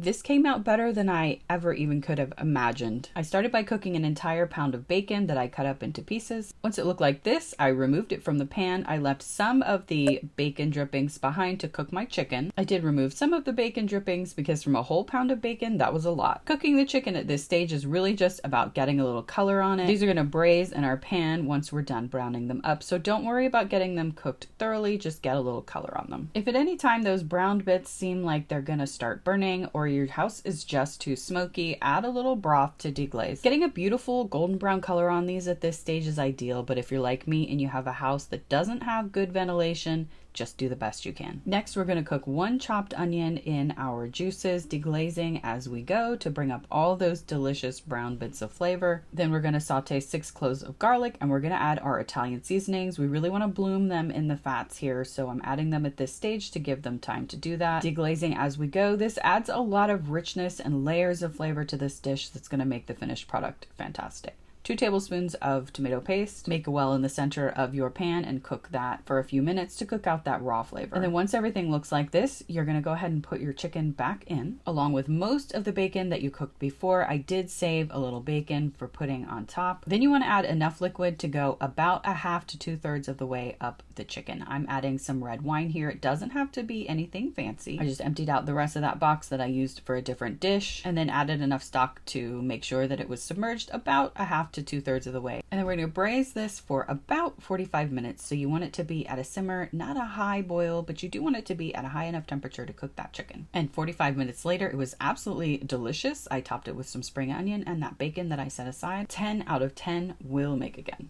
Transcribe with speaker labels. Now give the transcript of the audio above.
Speaker 1: This came out better than I ever even could have imagined. I started by cooking an entire pound of bacon that I cut up into pieces. Once it looked like this, I removed it from the pan. I left some of the bacon drippings behind to cook my chicken. I did remove some of the bacon drippings because from a whole pound of bacon, that was a lot. Cooking the chicken at this stage is really just about getting a little color on it. These are going to braise in our pan once we're done browning them up, so don't worry about getting them cooked thoroughly, just get a little color on them. If at any time those browned bits seem like they're going to start burning or your house is just too smoky, add a little broth to deglaze. Getting a beautiful golden brown color on these at this stage is ideal, but if you're like me and you have a house that doesn't have good ventilation, just do the best you can. Next, we're going to cook 1 chopped onion in our juices, deglazing as we go to bring up all those delicious brown bits of flavor. Then we're going to saute 6 cloves of garlic, and we're going to add our Italian seasonings. We really want to bloom them in the fats here, so I'm adding them at this stage to give them time to do that. Deglazing as we go. This adds a lot of richness and layers of flavor to this dish that's going to make the finished product fantastic. 2 tablespoons of tomato paste. Make a well in the center of your pan and cook that for a few minutes to cook out that raw flavor. And then once everything looks like this, you're going to go ahead and put your chicken back in, along with most of the bacon that you cooked before. I did save a little bacon for putting on top. Then you want to add enough liquid to go about 1/2 to 2/3 of the way up the chicken. I'm adding some red wine here. It doesn't have to be anything fancy. I just emptied out the rest of that box that I used for a different dish and then added enough stock to make sure that it was submerged about 1/2 to 2/3 of the way. And then we're going to braise this for about 45 minutes. So you want it to be at a simmer, not a high boil, but you do want it to be at a high enough temperature to cook that chicken. And 45 minutes later, it was absolutely delicious. I topped it with some spring onion and that bacon that I set aside. 10 out of 10 will make again.